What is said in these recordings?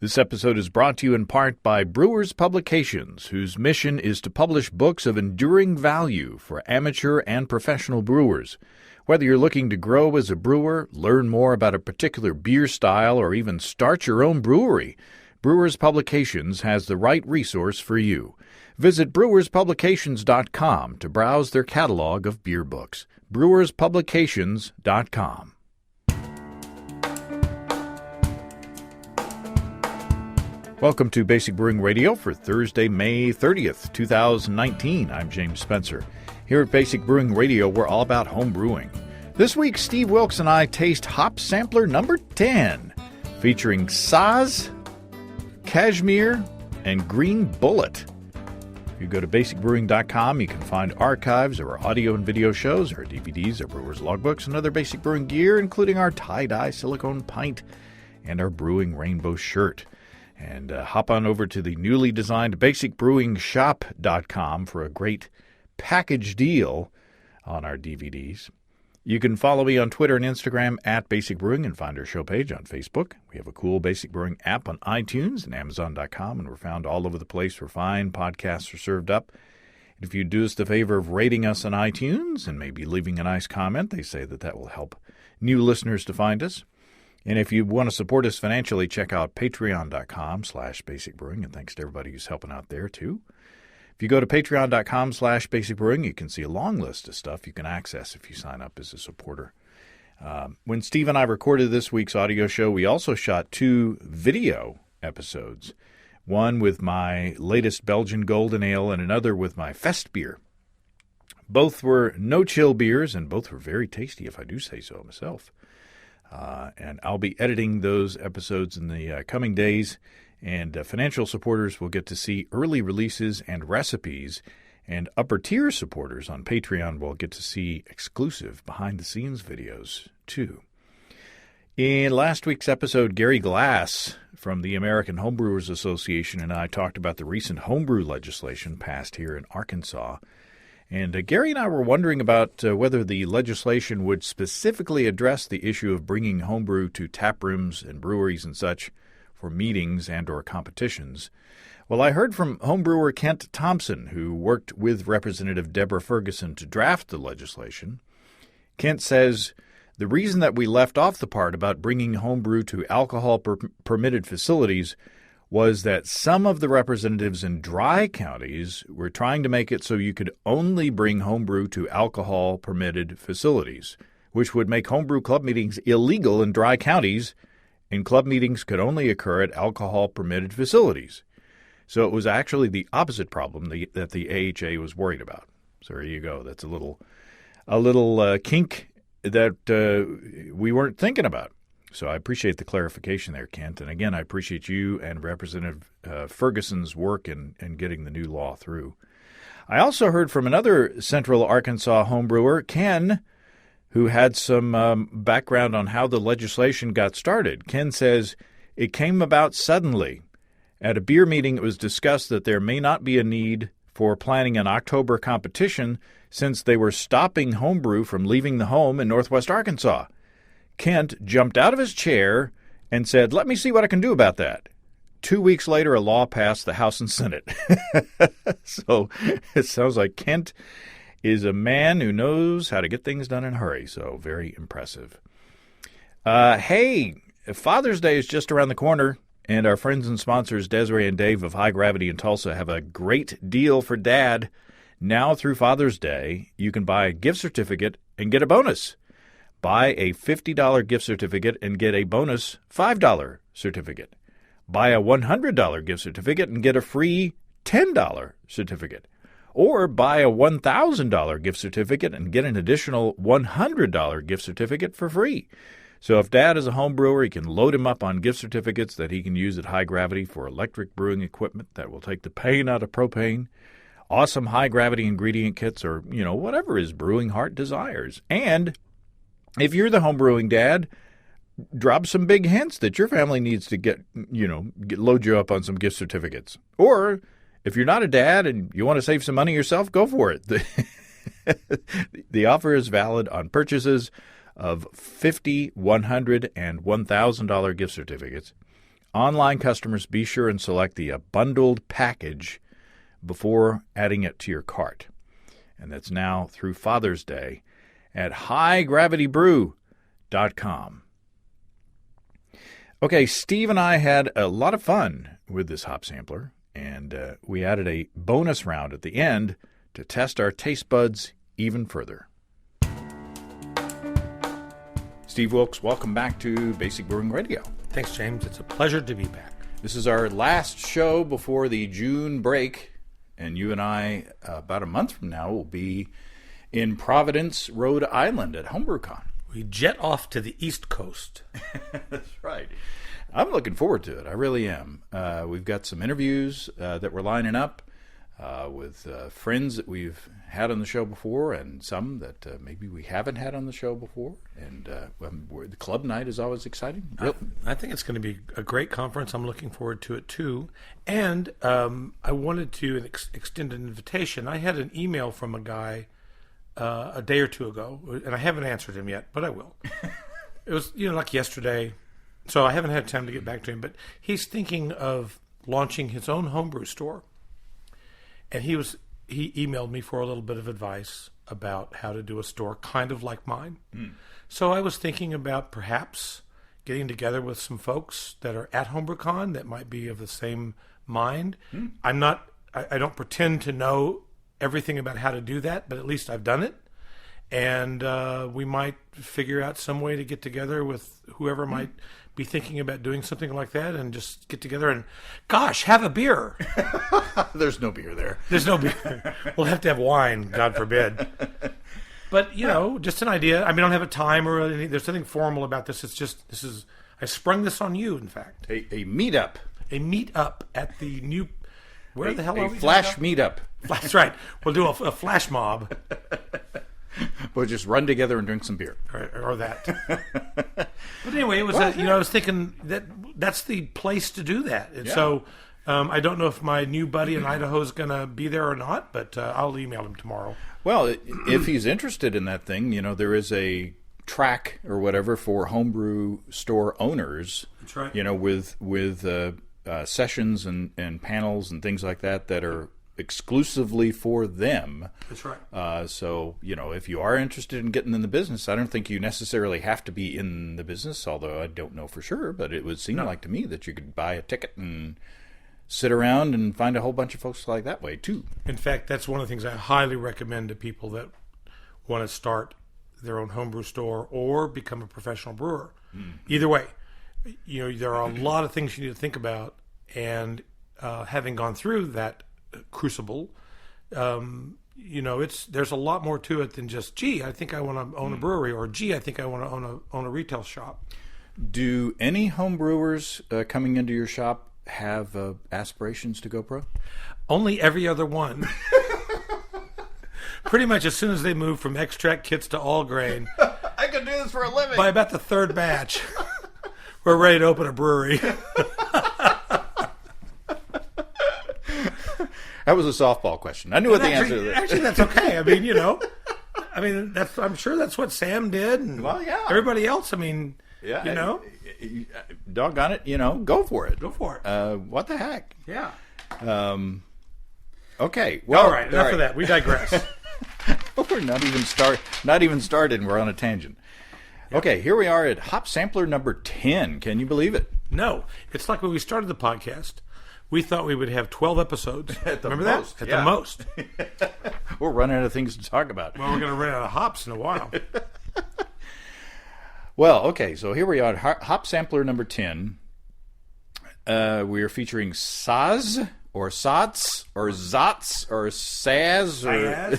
This episode is brought to you in part by Brewers Publications, whose mission is to publish books of enduring value for amateur and professional brewers. Whether you're looking to grow as a brewer, learn more about a particular beer style, or even start your own brewery, Brewers Publications has the right resource for you. Visit brewerspublications.com to browse their catalog of beer books. brewerspublications.com. Welcome to Basic Brewing Radio for Thursday, May 30th, 2019. I'm James Spencer. Here at Basic Brewing Radio, we're all about home brewing. This week, Steve Wilkes and I taste Hop Sampler number 10, featuring Saaz, Cashmere, and Green Bullet. If you go to basicbrewing.com, you can find archives of our audio and video shows, our DVDs, our brewer's logbooks, and other basic brewing gear, including our tie-dye silicone pint and our brewing rainbow shirt. And hop on over to the newly designed basicbrewingshop.com for a great package deal on our DVDs. You can follow me on Twitter and Instagram at Basic Brewing and find our show page on Facebook. We have a cool Basic Brewing app on iTunes and Amazon.com, and we're found all over the place where fine podcasts are served up. And if you do us the favor of rating us on iTunes and maybe leaving a nice comment, they say that will help new listeners to find us. And if you want to support us financially, check out patreon.com/basicbrewing. And thanks to everybody who's helping out there, too. If you go to patreon.com/basicbrewing, you can see a long list of stuff you can access if you sign up as a supporter. When Steve and I recorded this week's audio show, we also shot 2 video episodes. One with my latest Belgian Golden Ale and another with my Fest beer. Both were no-chill beers, and both were very tasty, if I do say so myself. And I'll be editing those episodes in the coming days, and financial supporters will get to see early releases and recipes, and upper-tier supporters on Patreon will get to see exclusive behind-the-scenes videos, too. In last week's episode, Gary Glass from the American Homebrewers Association and I talked about the recent homebrew legislation passed here in Arkansas. And Gary and I were wondering about whether the legislation would specifically address the issue of bringing homebrew to tap rooms and breweries and such for meetings and or competitions. Well, I heard from homebrewer Kent Thompson, who worked with Representative Deborah Ferguson to draft the legislation. Kent says the reason that we left off the part about bringing homebrew to alcohol-permitted facilities was that some of the representatives in dry counties were trying to make it so you could only bring homebrew to alcohol-permitted facilities, which would make homebrew club meetings illegal in dry counties, and club meetings could only occur at alcohol-permitted facilities. So it was actually the opposite problem that the AHA was worried about. So there you go. That's a little kink that we weren't thinking about. So I appreciate the clarification there, Kent. And again, I appreciate you and Representative Ferguson's work in getting the new law through. I also heard from another Central Arkansas homebrewer, Ken, who had some background on how the legislation got started. Ken says, it came about suddenly. At a beer meeting, it was discussed that there may not be a need for planning an October competition since they were stopping homebrew from leaving the home in northwest Arkansas. Kent jumped out of his chair and said, let me see what I can do about that. 2 weeks later, a law passed the House and Senate. So it sounds like Kent is a man who knows how to get things done in a hurry. So very impressive. Hey, Father's Day is just around the corner, and our friends and sponsors, Desiree and Dave of High Gravity in Tulsa, have a great deal for Dad. Now through Father's Day, you can buy a gift certificate and get a bonus. Buy a $50 gift certificate and get a bonus $5 certificate. Buy a $100 gift certificate and get a free $10 certificate. Or buy a $1,000 gift certificate and get an additional $100 gift certificate for free. So if Dad is a home brewer, he can load him up on gift certificates that he can use at High Gravity for electric brewing equipment that will take the pain out of propane, awesome high-gravity ingredient kits, or, whatever his brewing heart desires. And if you're the home brewing dad, drop some big hints that your family needs to load you up on some gift certificates. Or if you're not a dad and you want to save some money yourself, go for it. The offer is valid on purchases of $50, $100, and $1,000 gift certificates. online customers, be sure and select the bundled package before adding it to your cart. And that's now through Father's Day at highdravitybrew.com. Okay, Steve and I had a lot of fun with this hop sampler, and we added a bonus round at the end to test our taste buds even further. Steve Wilkes, welcome back to Basic Brewing Radio. Thanks, James. It's a pleasure to be back. This is our last show before the June break, and you and I, about a month from now, will be in Providence, Rhode Island at HomebrewCon. We jet off to the East Coast. That's right. I'm looking forward to it. I really am. We've got some interviews that we're lining up with friends that we've had on the show before, and some that maybe we haven't had on the show before. And the club night is always exciting. I think it's going to be a great conference. I'm looking forward to it, too. And I wanted to extend an invitation. I had an email from a guy a day or two ago, and I haven't answered him yet, but I will. It was, like yesterday, so I haven't had time to get back to him, but he's thinking of launching his own homebrew store. And he emailed me for a little bit of advice about how to do a store kind of like mine. So I was thinking about perhaps getting together with some folks that are at HomebrewCon that might be of the same mind. I don't pretend to know everything about how to do that, but at least I've done it. And we might figure out some way to get together with whoever might be thinking about doing something like that, and just get together and, gosh, have a beer. There's no beer there. There's no beer. We'll have to have wine, God forbid. But, just an idea. I mean, I don't have a time or anything. There's nothing formal about this. It's just, I sprung this on you, in fact. A meetup. A meetup at the new, where the hell are we? A flash meetup. That's right. We'll do a flash mob. We'll just run together and drink some beer. Or that. But anyway, it was, I was thinking that's the place to do that. And so I don't know if my new buddy in Idaho is going to be there or not, but I'll email him tomorrow. Well, if he's interested in that thing, there is a track or whatever for homebrew store owners. That's right. With sessions and panels and things like that are exclusively for them. That's right. So, if you are interested in getting in the business, I don't think you necessarily have to be in the business, although I don't know for sure, but it would seem like to me that you could buy a ticket and sit around and find a whole bunch of folks like that way, too. In fact, that's one of the things I highly recommend to people that want to start their own homebrew store or become a professional brewer. Either way, there are a lot of things you need to think about, and having gone through that crucible, there's a lot more to it than just, gee, I think I want to own a brewery, or gee, I think I want to own a retail shop. Do any home brewers coming into your shop have aspirations to go pro? Only every other one. Pretty much as soon as they move from extract kits to all grain. I can do this for a living. By about the third batch, we're ready to open a brewery. That was a softball question. I knew what the answer to that. Actually, that's okay. I'm sure that's what Sam did, and everybody else. Doggone it, go for it. Go for it. What the heck? Yeah. Okay. Well, all right. Enough of that. We digress. We're not even started, and we're on a tangent. Yep. Okay, here we are at hop sampler number 10. Can you believe it? No. It's like when we started the podcast. We thought we would have 12 episodes. Remember most, that? At the most. We're running out of things to talk about. Well, we're going to run out of hops in a while. Well, okay, so here we are, hop sampler number 10. We are featuring Saaz, or Saaz, or Zotz, or Saaz, or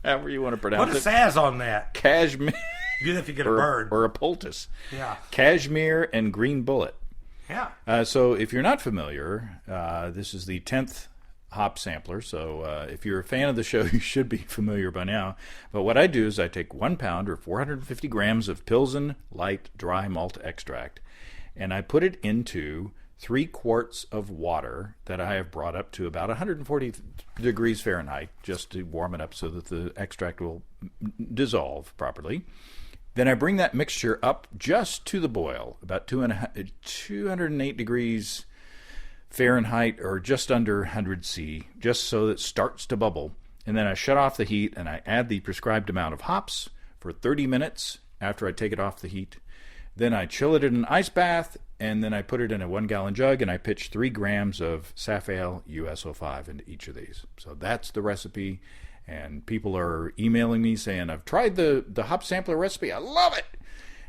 however you want to pronounce it. Put a Saaz on that. Cashmere. You do that if you get a bird. Or a poultice. Yeah. Cashmere and Green Bullet. Yeah. So if you're not familiar, this is the 10th hop sampler. So if you're a fan of the show, you should be familiar by now. But what I do is I take 1 pound or 450 grams of Pilsen light dry malt extract, and I put it into 3 quarts of water that I have brought up to about 140 degrees Fahrenheit, just to warm it up so that the extract will dissolve properly. Then I bring that mixture up just to the boil, about 208 degrees Fahrenheit or just under 100 C, just so that it starts to bubble. And then I shut off the heat and I add the prescribed amount of hops for 30 minutes after I take it off the heat. Then I chill it in an ice bath, and then I put it in a 1-gallon jug, and I pitch 3 grams of Safale US-05 into each of these. So that's the recipe. And people are emailing me saying, I've tried the hop sampler recipe. I love it.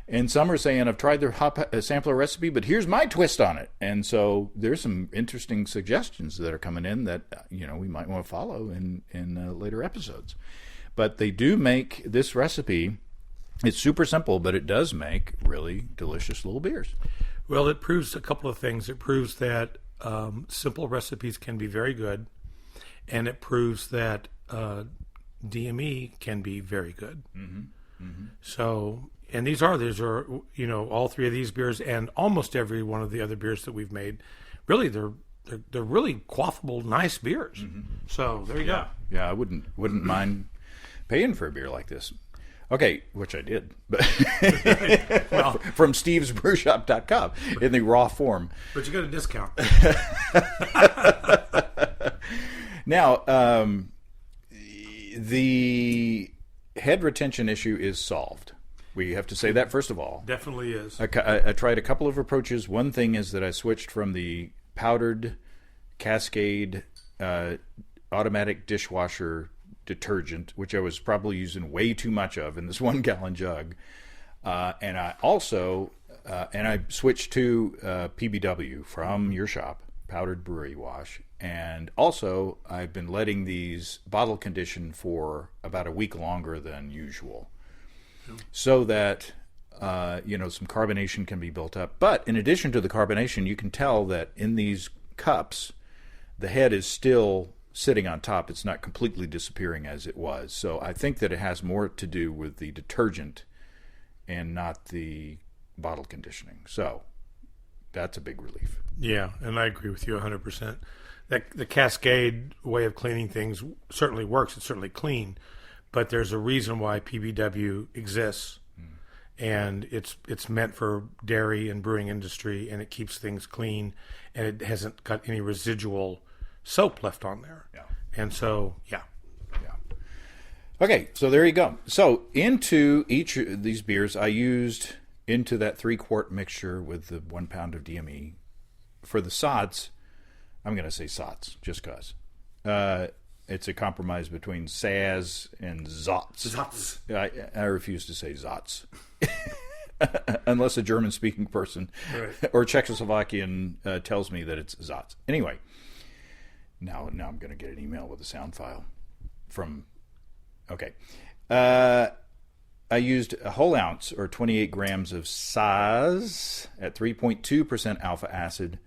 And some are saying, I've tried the hop sampler recipe, but here's my twist on it. And so there's some interesting suggestions that are coming in that, we might want to follow in later episodes. But they do make this recipe. It's super simple, but it does make really delicious little beers. Well, it proves a couple of things. It proves that simple recipes can be very good, and it proves that DME can be very good. Mm-hmm. Mm-hmm. So, and these are all three of these beers and almost every one of the other beers that we've made. Really, they're really quaffable, nice beers. Mm-hmm. So there you go. Yeah, I wouldn't mind paying for a beer like this. Okay, which I did, but well, from stevesbrewshop.com in the raw form. But you got a discount. Now, the head retention issue is solved. We have to say that first of all. Definitely is. I tried a couple of approaches. One thing is that I switched from the powdered Cascade automatic dishwasher detergent, which I was probably using way too much of in this 1-gallon jug, and I also I switched to PBW from your shop, powdered brewery wash, and also I've been letting these bottle condition for about a week longer than usual, so that some carbonation can be built up. But in addition to the carbonation, you can tell that in these cups, the head is still sitting on top. It's not completely disappearing as it was. So I think that it has more to do with the detergent and not the bottle conditioning. So that's a big relief. Yeah, and I agree with you 100%. That the Cascade way of cleaning things certainly works. It's certainly clean, but there's a reason why PBW exists, and it's meant for dairy and brewing industry, and it keeps things clean, and it hasn't got any residual soap left on there. Yeah. And so, yeah. Okay, so there you go. So into each of these beers, I used into that 3-quart mixture with the 1 pound of DME. For the Saaz, I'm going to say Saaz, just because. It's a compromise between Saaz and Zotz. Zotz. I refuse to say Zotz. Unless a German-speaking person or Czechoslovakian tells me that it's Zotz. Anyway. Now I'm going to get an email with a sound file from... Okay. I used a whole ounce or 28 grams of Saaz at 3.2% alpha acid.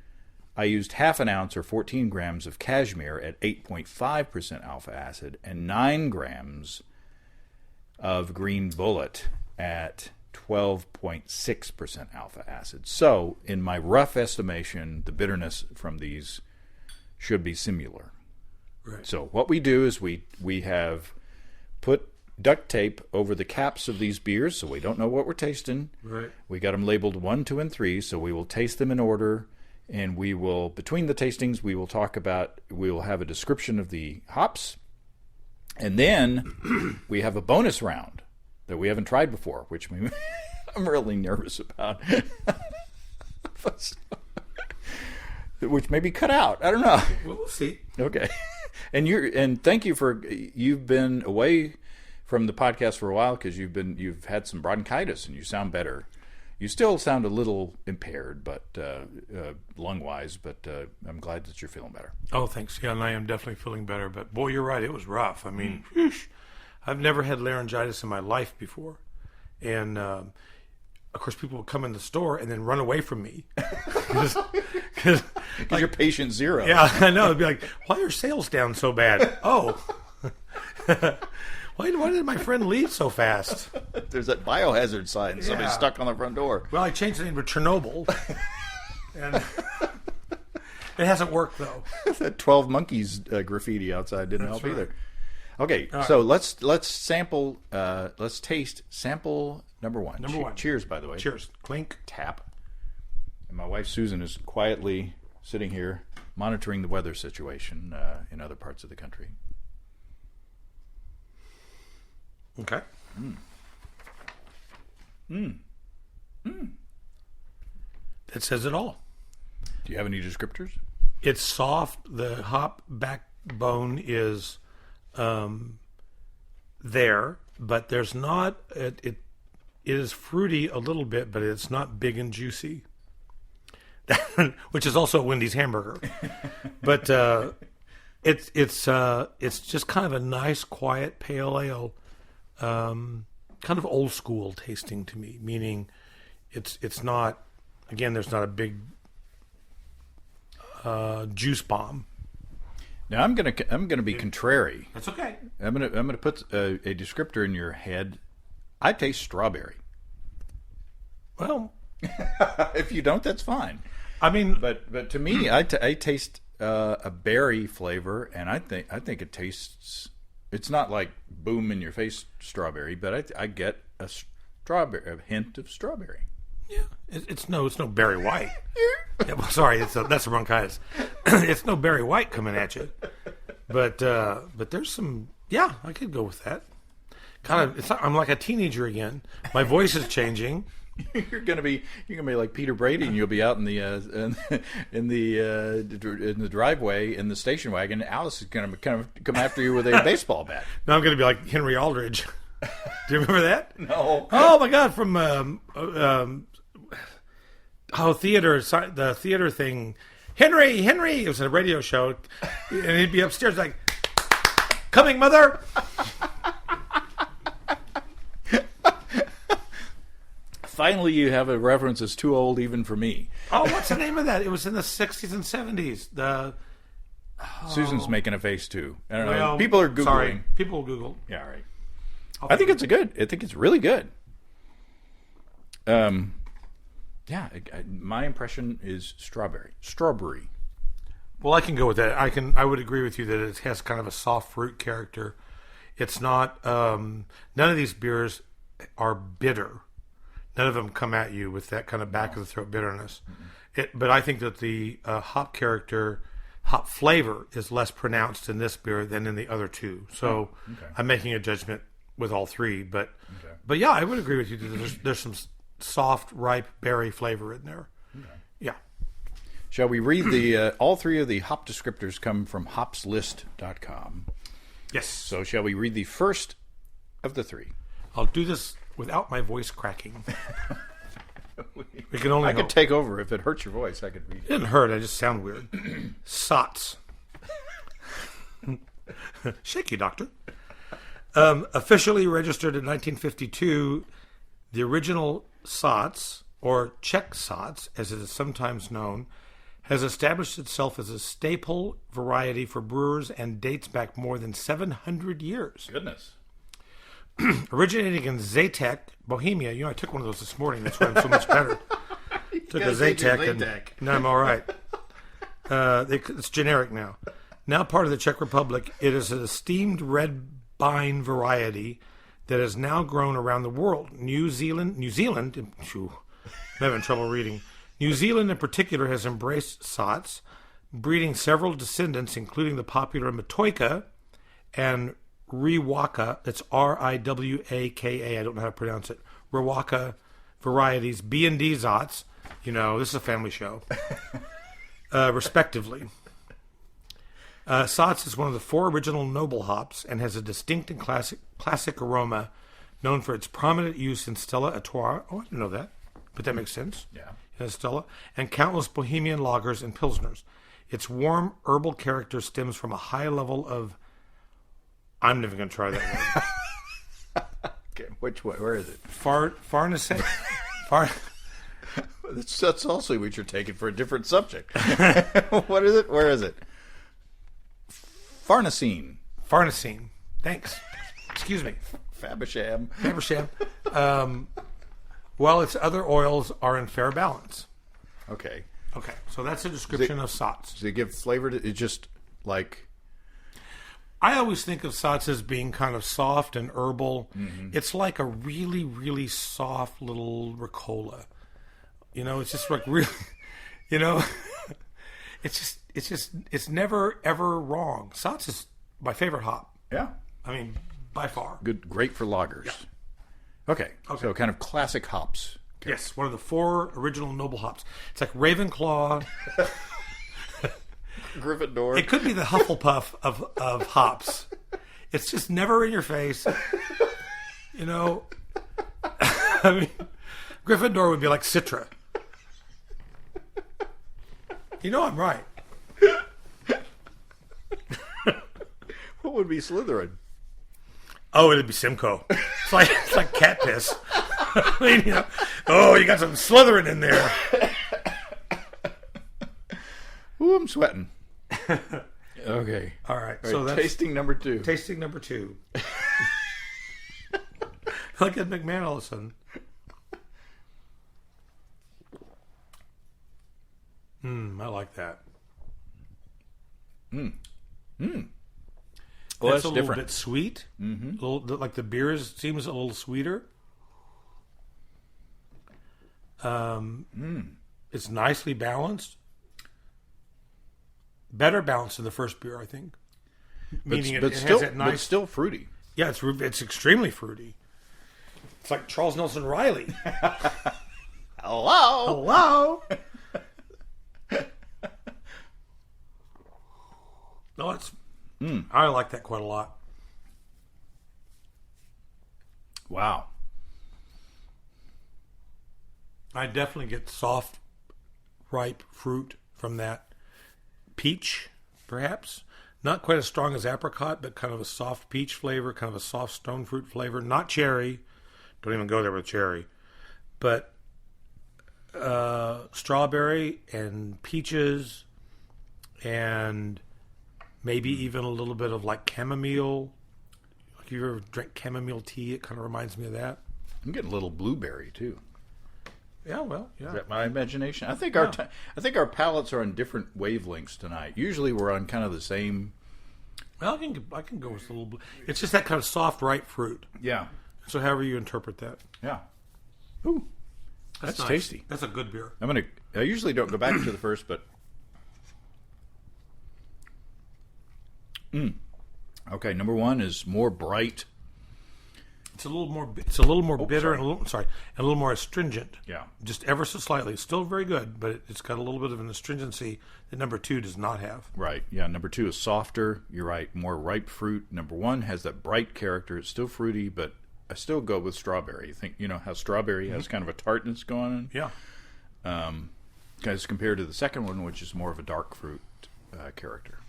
I used half an ounce or 14 grams of Cashmere at 8.5% alpha acid and 9 grams of Green Bullet at 12.6% alpha acid. So, in my rough estimation, the bitterness from these should be similar. Right. So what we do is we have put duct tape over the caps of these beers so we don't know what we're tasting. Right. We got them labeled 1, 2, and 3, so we will taste them in order, and we will, between the tastings, we will have a description of the hops, and then we have a bonus round that we haven't tried before, which I'm really nervous about. Which may be cut out. I don't know. Well, we'll see. Okay. And thank you you've been away from the podcast for a while because you've had some bronchitis and you sound better. You still sound a little impaired, but lung-wise, but I'm glad that you're feeling better. Oh, thanks. Yeah, and I am definitely feeling better. But boy, you're right. It was rough. I mean, I've never had laryngitis in my life before. And of course, people would come in the store and then run away from me. Because you're patient zero. Yeah, I know. They'd be like, why are sales down so bad? Oh. Why did my friend leave so fast? There's that biohazard sign. Somebody's stuck on the front door. Well, I changed the name to Chernobyl. And it hasn't worked, though. That 12 Monkeys graffiti outside didn't help either. Okay, right. So let's sample, let's taste, sample Number one. Number one. Cheers, by the way. Cheers. Clink. Tap. And my wife Susan is quietly sitting here monitoring the weather situation in other parts of the country. Okay. That says it all. Do you have any descriptors? It's soft. The hop backbone is there, but there's not. It is fruity a little bit, but it's not big and juicy. Which is also a Wendy's hamburger. But it's just kind of a nice, quiet pale ale, kind of old school tasting to me. Meaning, it's not. Again, there's not a big juice bomb. Now I'm gonna be contrary. That's okay. I'm gonna put a descriptor in your head. I taste strawberry. Well, if you don't, that's fine. I mean, but to me, I taste a berry flavor, and I think it tastes. It's not like boom in your face strawberry, but I get a hint of strawberry. Yeah, it's no Barry White. Yeah, well, sorry, that's the wrong kind. It's no Barry White coming at you, but there's some. Yeah, I could go with that. Kind of, I'm like a teenager again. My voice is changing. You're gonna be like Peter Brady, and you'll be out in the driveway in the station wagon. Alice is gonna come after you with a baseball bat. Now I'm gonna be like Henry Aldridge. Do you remember that? No. Oh my God! From the theater thing. Henry. It was a radio show, and he'd be upstairs like, "Coming, mother." Finally, you have a reference that's too old even for me. Oh, what's the name of that? It was in the 60s and 70s. Susan's making a face too. I don't know. Well, People are Googling. Sorry. People will Google. Yeah, all right. I think it's really good. My impression is strawberry. Well, I can go with that. I would agree with you that it has kind of a soft fruit character. It's not. None of these beers are bitter. None of them come at you with that kind of back of the throat bitterness. Mm-hmm. But I think that the hop flavor is less pronounced in this beer than in the other two. So I'm making a judgment with all three. But yeah, I would agree with you that there's some soft, ripe berry flavor in there. Okay. Yeah. Shall we read the all three of the hop descriptors come from hopslist.com. Yes. So shall we read the first of the three? I'll do this without my voice cracking. We can only. I could take over if it hurts your voice. I could read. It didn't hurt. I just sound weird. Saaz. Shake you, doctor. Officially registered in 1952, the original Saaz, or Czech Saaz, as it is sometimes known, has established itself as a staple variety for brewers and dates back more than 700 years. Goodness. Originating in Zatek, Bohemia. You know, I took one of those this morning. That's why I'm so much better. Took a Zatek, and now I'm all right. It's generic now. Now part of the Czech Republic, it is an esteemed red vine variety that is now grown around the world. New Zealand, I'm having trouble reading. New Zealand in particular has embraced Saaz, breeding several descendants, including the popular Matoika and Riwaka, that's Riwaka, I don't know how to pronounce it, Riwaka varieties, B&D Saaz, this is a family show, respectively. Saaz is one of the four original noble hops and has a distinct and classic aroma known for its prominent use in Stella Artois. Oh, I didn't know that, but that makes sense. Yeah. In Stella, and countless Bohemian lagers and pilsners. Its warm herbal character stems from a high level of. I'm never going to try that word. Okay, which way? Where is it? Farnesene. That's also what you're taking for a different subject. What is it? Where is it? Farnesene. Thanks. Excuse me. Fabersham. While its other oils are in fair balance. Okay. So that's a description of Saaz. Does it give flavor to it? Just like I always think of Saaz as being kind of soft and herbal. Mm-hmm. It's like a really, really soft little Ricola. It's just like really, it's never ever wrong. Saaz is my favorite hop. Yeah. I mean, by far. Great for lagers. Yeah. Okay. So kind of classic hops. Okay. Yes, one of the 4 original noble hops. It's like Ravenclaw. Gryffindor. It could be the Hufflepuff of hops. It's just never in your face. I mean, Gryffindor would be like Citra. I'm right. What would be Slytherin? Oh, it'd be Simcoe. It's like cat piss. I mean, you got some Slytherin in there. Ooh, I'm sweating. Okay. All right. So that's tasting number 2. Tasting number 2. Look at McMahon all of a sudden. I like that. Well, that's a different. little bit sweet. Mm-hmm. Like the beer seems a little sweeter. It's nicely balanced. Better balanced than the first beer, I think. Meaning it has that nice. But still fruity. Yeah, it's extremely fruity. It's like Charles Nelson Riley. Hello. No, I like that quite a lot. Wow. I definitely get soft, ripe fruit from that. Peach, perhaps. Not quite as strong as apricot, but kind of a soft peach flavor, kind of a soft stone fruit flavor. Not cherry. Don't even go there with cherry. But strawberry and peaches and maybe even a little bit of like chamomile. Like if you ever drink chamomile tea, it kind of reminds me of that. I'm getting a little blueberry too. Yeah, well, yeah. Is that my imagination? I think our palates are on different wavelengths tonight. Usually we're on kind of the same. Well, I can go with a little blue. It's just that kind of soft, ripe fruit. Yeah. So however you interpret that. Yeah. Ooh. That's nice. Tasty. That's a good beer. I usually don't go back to the first, but okay, number 1 is more bright. It's a little more bitter and a little more astringent. Yeah. Just ever so slightly. It's still very good, but it's got a little bit of an astringency that number 2 does not have. Right. Yeah, number 2 is softer. You're right, more ripe fruit. Number 1 has that bright character. It's still fruity, but I still go with strawberry. You think, how strawberry has kind of a tartness going on? Yeah. As compared to the second one, which is more of a dark fruit character.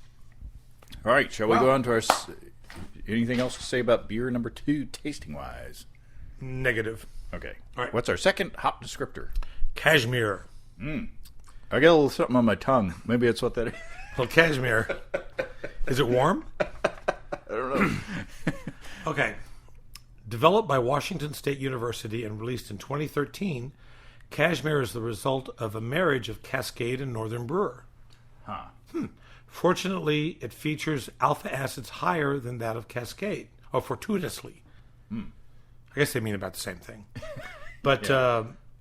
All right, shall we go on to our... Anything else to say about beer number 2, tasting-wise? Negative. Okay. All right. What's our second hop descriptor? Cashmere. I got a little something on my tongue. Maybe that's what that is. Well, Cashmere. Is it warm? I don't know. Okay. Developed by Washington State University and released in 2013, Cashmere is the result of a marriage of Cascade and Northern Brewer. Huh. Fortunately, it features alpha acids higher than that of Cascade. Oh, fortuitously. I guess they mean about the same thing. But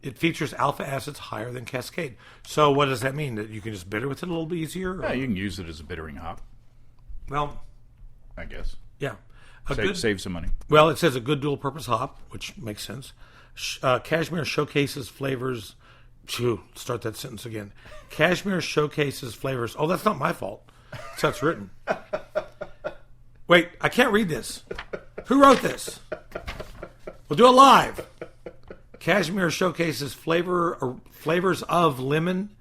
it features alpha acids higher than Cascade. So what does that mean? That you can just bitter with it a little bit easier? Yeah, you can use it as a bittering hop. Well, I guess. Yeah. Save some money. Well, it says a good dual-purpose hop, which makes sense. Cashmere showcases flavors... Start that sentence again. Cashmere showcases flavors... Oh, that's not my fault. That's how it's written. Wait, I can't read this. Who wrote this? We'll do it live. Cashmere showcases flavors of lemon,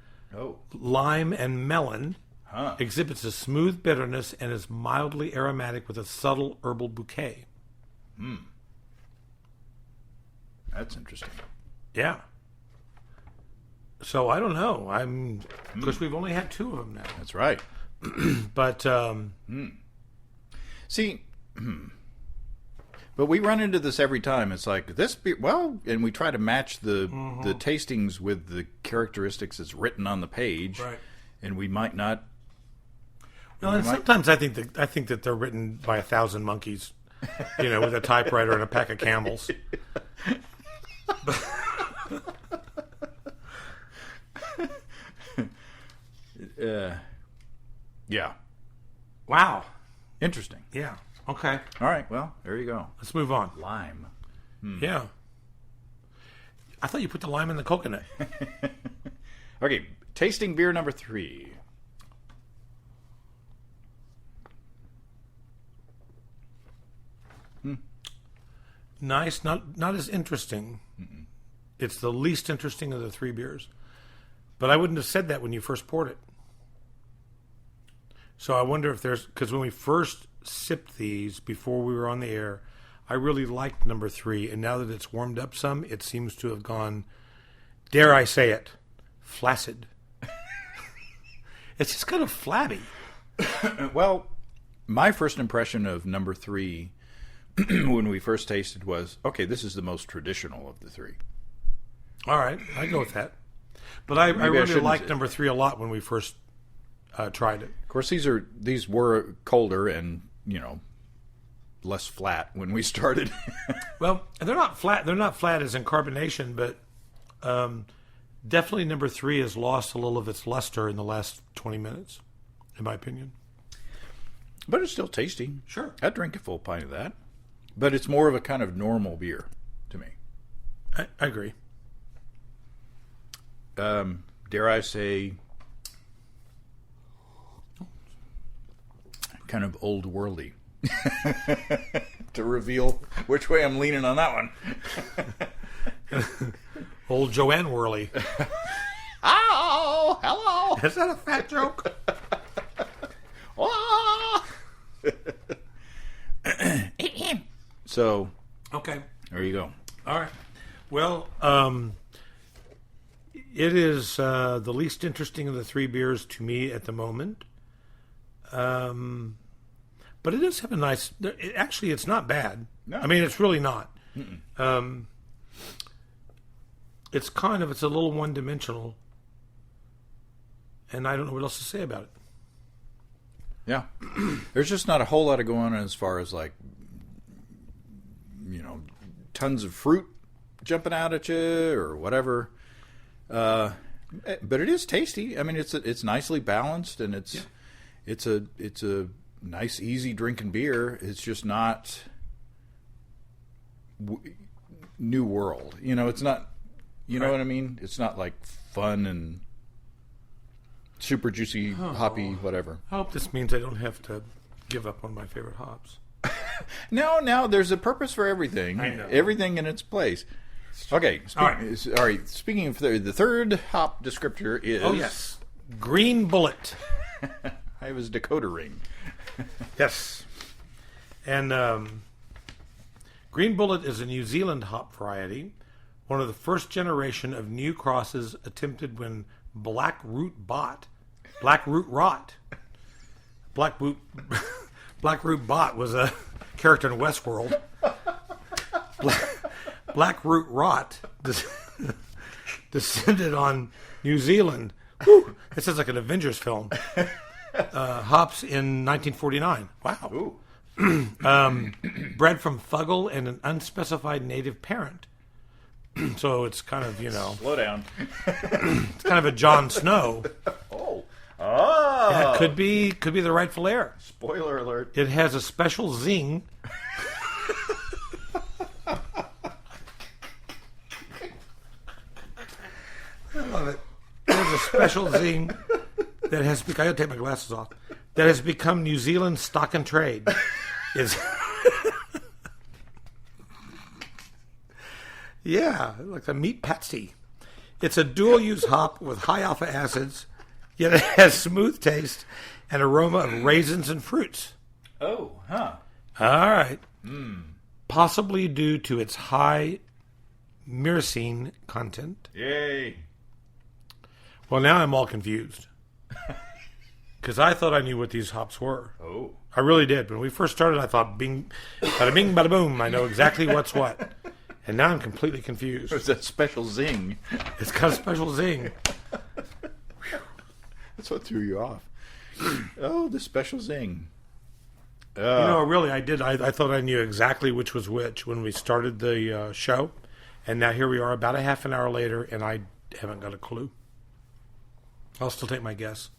lime, and melon. Exhibits a smooth bitterness and is mildly aromatic with a subtle herbal bouquet. That's interesting. Yeah. So I don't know. Because we've only had 2 of them now. That's right. But see, but we run into this every time. It's like this beer, and we try to match the tastings with the characteristics that's written on the page, right? And we might not. No, and sometimes I think that they're written by 1,000 monkeys, with a typewriter and a pack of Camels. Yeah. Wow. Interesting. Yeah. Okay. All right. Well, there you go. Let's move on. Lime. Yeah. I thought you put the lime in the coconut. Okay. Tasting beer number 3. Nice. Not as interesting. Mm-mm. It's the least interesting of the 3 beers. But I wouldn't have said that when you first poured it. So I wonder if because when we first sipped these before we were on the air, I really liked number 3. And now that it's warmed up some, it seems to have gone, dare I say it, flaccid. It's just kind of flabby. Well, my first impression of number 3 when we first tasted was, okay, this is the most traditional of the 3. All right, I go with that. But I really liked number 3 a lot when we first tried it. Of course, these were colder and less flat when we started. Well, they're not flat. They're not flat as in carbonation, but definitely number 3 has lost a little of its luster in the last 20 minutes, in my opinion. But it's still tasty. Sure, I'd drink a full pint of that. But it's more of a kind of normal beer to me. I agree. Dare I say, kind of old worldy. To reveal which way I'm leaning on that one. Old Joanne Worley. Oh, hello. Is that a fat joke? So, okay. There you go. All right. Well, it is the least interesting of the 3 beers to me at the moment. But it does have a nice... Actually, it's not bad. No. I mean, it's really not. It's a little one-dimensional. And I don't know what else to say about it. Yeah. There's just not a whole lot of going on as far as tons of fruit jumping out at you or whatever. But it is tasty. I mean, it's nicely balanced, and it's a nice, easy drinking beer. It's just not new world. It's not. You know what I mean? It's not like fun and super juicy, hoppy, whatever. I hope this means I don't have to give up on my favorite hops. No, there's a purpose for everything. I know. Everything in its place. Okay. All right. Speaking of the third hop descriptor is... Oh, yes. Green Bullet. I have his decoder ring. Yes. And Green Bullet is a New Zealand hop variety, one of the first generation of new crosses attempted when Black Root Bot was a character in Westworld. Black Root Rot descended on New Zealand. Whew, it sounds like an Avengers film. Hops in 1949. Wow. Bred from Fuggle and an unspecified native parent. So it's kind of, Slow down. It's kind of a Jon Snow. Oh. Yeah, could be the rightful heir. Spoiler alert. It has a special zing. I love it. It has a special zing that has become... I gotta take my glasses off. That has become New Zealand's stock and trade. Yeah, like a meat patty. It's a dual-use hop with high alpha acids, yet it has smooth taste and aroma of raisins and fruits. Oh, huh. All right. Possibly due to its high myrcene content. Yay. Well, now I'm all confused. Because I thought I knew what these hops were. Oh. I really did. When we first started, I thought, bing, bada bing, bada boom. I know exactly what's what. And now I'm completely confused. It's that special zing. It's got a special zing. That's what threw you off. Oh, the special zing. Really, I did. I thought I knew exactly which was which when we started the show, and now here we are about a half an hour later, and I haven't got a clue. I'll still take my guess.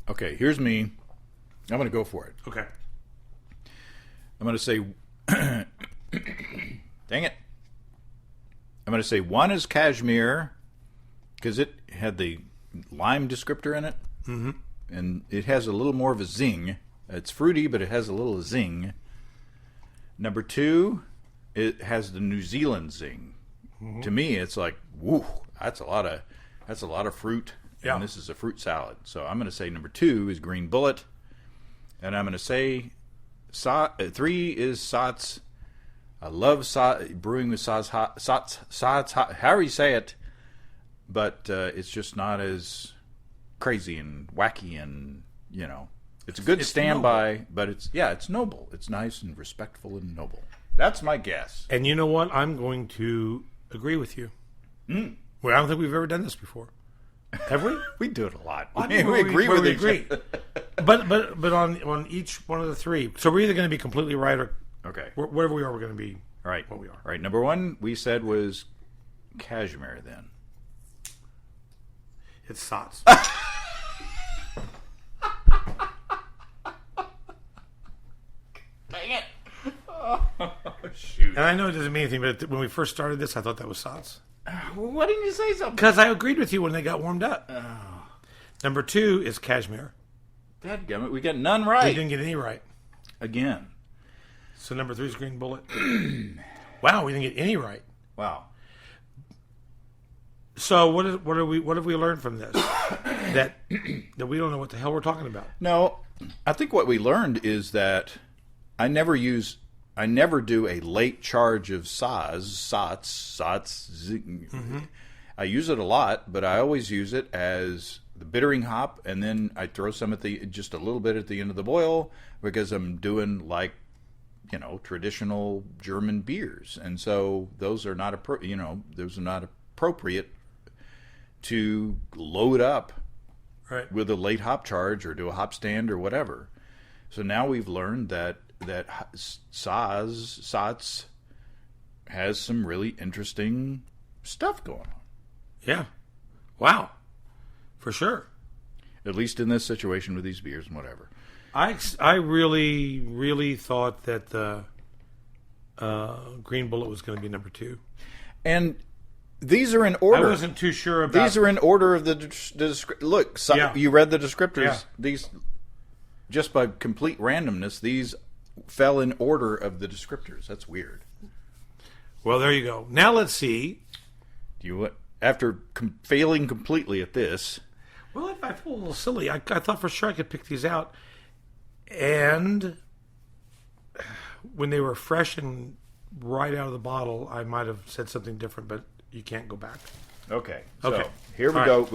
Okay, here's me. I'm going to go for it. Okay. I'm going to say... Dang it. I'm going to say one is Cashmere, because it had the lime descriptor in it. Mm-hmm. And it has a little more of a zing. It's fruity, but it has a little zing. Number 2, it has the New Zealand zing. Mm-hmm. To me, it's like, woo, that's a lot of fruit. Yeah. And this is a fruit salad. So I'm going to say number 2 is Green Bullet. And I'm going to say 3 is Saaz. I love brewing with Saaz, however you say it. But it's just not as crazy and wacky and, it's a good standby, but it's noble. It's nice and respectful and noble. That's my guess. And you know what? I'm going to agree with you. Mm. Well, I don't think we've ever done this before. Have we? We do it a lot. I mean, we agree with each other. But on each one of the 3. So we're either going to be completely right or okay. Wherever we are, we're going to be right. What we are. Right. Number 1 we said was Cashmere. Then it's Saaz. Dang it! Oh, shoot. And I know it doesn't mean anything, but when we first started this, I thought that was Saaz. Why didn't you say something? Because I agreed with you when they got warmed up. Oh. Number 2 is Cashmere. Dadgummit, we got none right. We didn't get any right. Again. So number 3 is Green Bullet. Wow, we didn't get any right. Wow. So what have we learned from this? that we don't know what the hell we're talking about. No, I think what we learned is that I never do a late charge of Saaz. Mm-hmm. I use it a lot, but I always use it as the bittering hop, and then I throw some just a little bit at the end of the boil because I'm doing traditional German beers, and so those are not appropriate to load up right. with a late hop charge or do a hop stand or whatever. So now we've learned that Saaz has some really interesting stuff going on. Yeah. Wow. For sure. At least in this situation with these beers and whatever. I really, really thought that the Green Bullet was going to be number 2. And these are in order. I wasn't too sure about... These are in order of the descriptors. Look, yeah. You read the descriptors. Yeah. These, just by complete randomness, these fell in order of the descriptors. That's weird. Well, there you go. Now let's see. After failing completely at this... Well, I feel a little silly. I thought for sure I could pick these out. And when they were fresh and right out of the bottle, I might have said something different, but you can't go back. Okay. Okay. So here we go.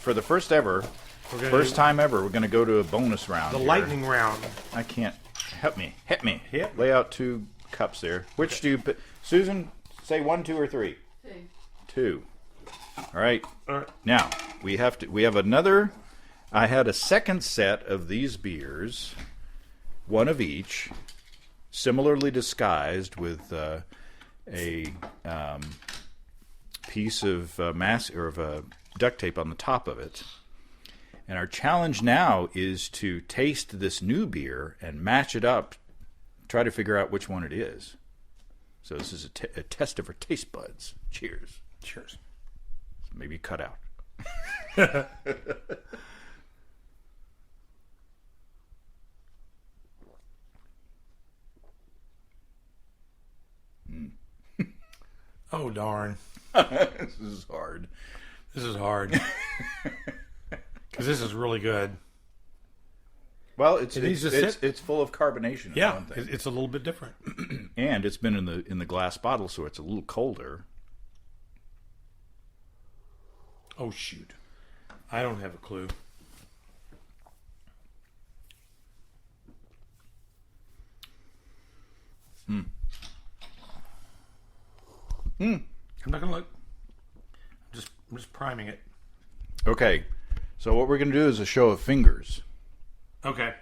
For the first time ever, we're going to go to a bonus round. The lightning round. I can't. Help me. Hit me. Hit. Lay out 2 cups there. Which do you... Susan, say 1, 2, or 3? 2. All right. Now, we have another... I had a second set of these beers, one of each, similarly disguised with a piece of duct tape on the top of it. And our challenge now is to taste this new beer and match it up, try to figure out which one it is. So this is a test of our taste buds. Cheers. Cheers. Maybe cut out. Oh, darn. This is hard. This is hard. Because this is really good. Well, it's full of carbonation. Yeah, it's a little bit different. And it's been in the glass bottle, so it's a little colder. Oh, shoot. I don't have a clue. I'm not going to look. I'm just priming it. Okay, so what we're going to do is a show of fingers. Okay.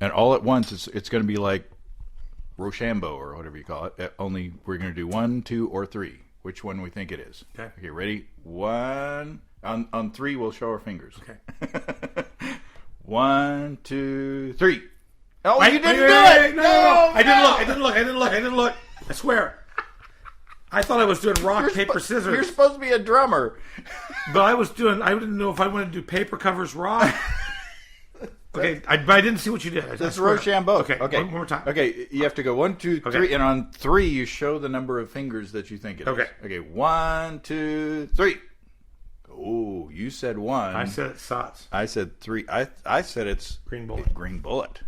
And all at once, it's going to be like Rochambeau or whatever you call it. Only we're going to do 1, 2, or 3. Which one we think it is. Okay. Okay, ready? 1. On 3, we'll show our fingers. Okay. 1, 2, 3. Oh, Wait, you didn't wait, do wait, it! No. I didn't look. I swear. I thought I was doing rock, paper, scissors. You're supposed to be a drummer. But I didn't know if I wanted to do paper covers rock. Okay, I didn't see what you did. That's Rochambeau. Okay, one more time. Okay, you have to go 1, 2, 3, and on 3 you show the number of fingers that you think it is. Okay. Okay, 1, 2, 3. Oh, you said 1. I said it's Saaz. I said 3. I said it's Green Bullet. Green Bullet.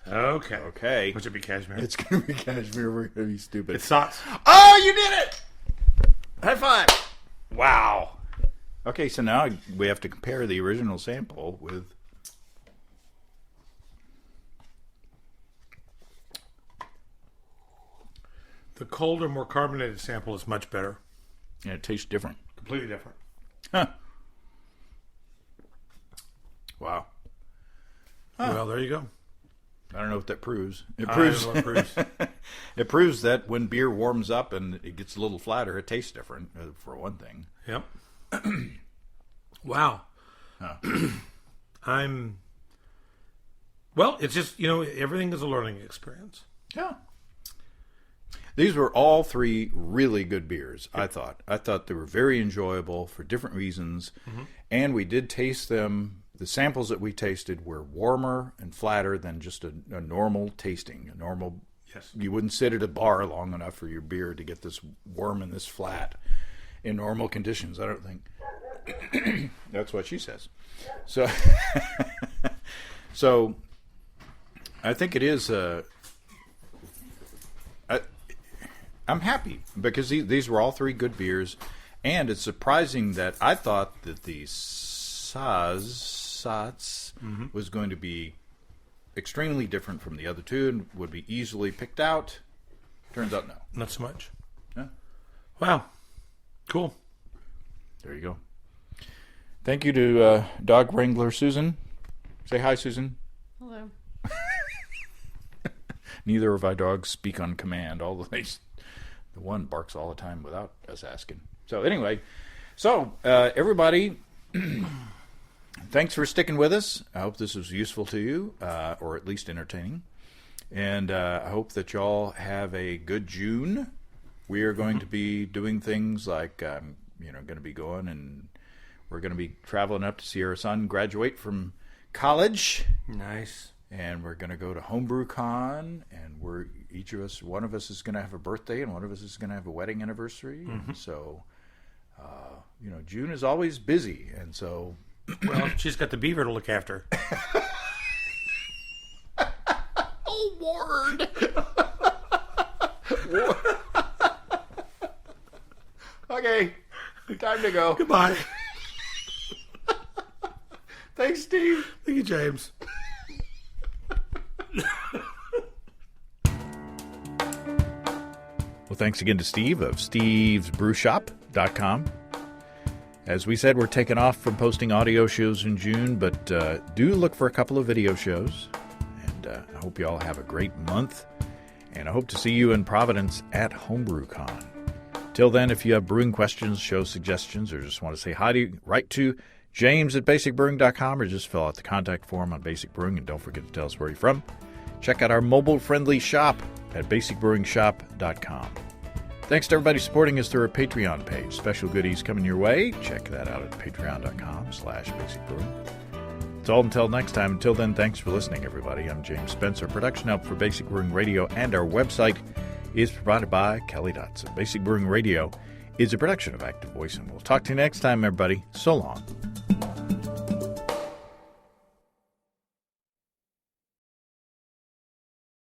Okay. Okay. Which would be Cashmere. It's going to be Cashmere. We're going to be stupid. It's Saaz. Oh, you did it! High five. Wow. Okay, so now we have to compare the original sample with... The colder, more carbonated sample is much better. Yeah, it tastes different. Completely different. Huh. Wow. Huh. Well, there you go. I don't know what that proves. It I proves don't know what it proves. it proves that when beer warms up and it gets a little flatter, it tastes different, for one thing. Yep. Wow. Huh. Well, it's just, everything is a learning experience. Yeah. These were all 3 really good beers, I thought. I thought they were very enjoyable for different reasons. Mm-hmm. And we did taste them. The samples that we tasted were warmer and flatter than just a normal tasting. Yes. You wouldn't sit at a bar long enough for your beer to get this warm and this flat in normal conditions, I don't think. That's what she says. So, so I think it is... I'm happy because these were all 3 good beers, and it's surprising that I thought that the Saaz was going to be extremely different from the other 2 and would be easily picked out. Turns out no. Not so much. Yeah. Wow. Cool. There you go. Thank you to dog wrangler Susan. Say hi, Susan. Hello. Neither of our dogs speak on command, although the one barks all the time without us asking. So anyway, everybody, thanks for sticking with us. I hope this was useful to you, or at least entertaining. And I hope that y'all have a good June. We are going to be doing things like, going to be going and we're going to be traveling up to see our son graduate from college. Nice. And we're going to go to Homebrew Con, and one of us is going to have a birthday, and one of us is going to have a wedding anniversary. Mm-hmm. And so, June is always busy, and so... Well, she's got the beaver to look after. Oh, Ward! Okay, time to go. Goodbye. Thanks, Steve. Thank you, James. Well, thanks again to Steve of stevesbrewshop.com. As we said, we're taking off from posting audio shows in June, but do look for a couple of video shows. And I hope you all have a great month. And I hope to see you in Providence at HomebrewCon. Till then, if you have brewing questions, show suggestions, or just want to say hi, write to James at basicbrewing.com, or just fill out the contact form on Basic Brewing, and don't forget to tell us where you're from. Check out our mobile-friendly shop at basicbrewingshop.com. Thanks to everybody supporting us through our Patreon page. Special goodies coming your way. Check that out at patreon.com/basicbrewing. It's all until next time. Until then, thanks for listening, everybody. I'm James Spencer. Production help for Basic Brewing Radio and our website is provided by Kelly Dotson. Basic Brewing Radio is a production of Active Voice, and we'll talk to you next time, everybody. So long.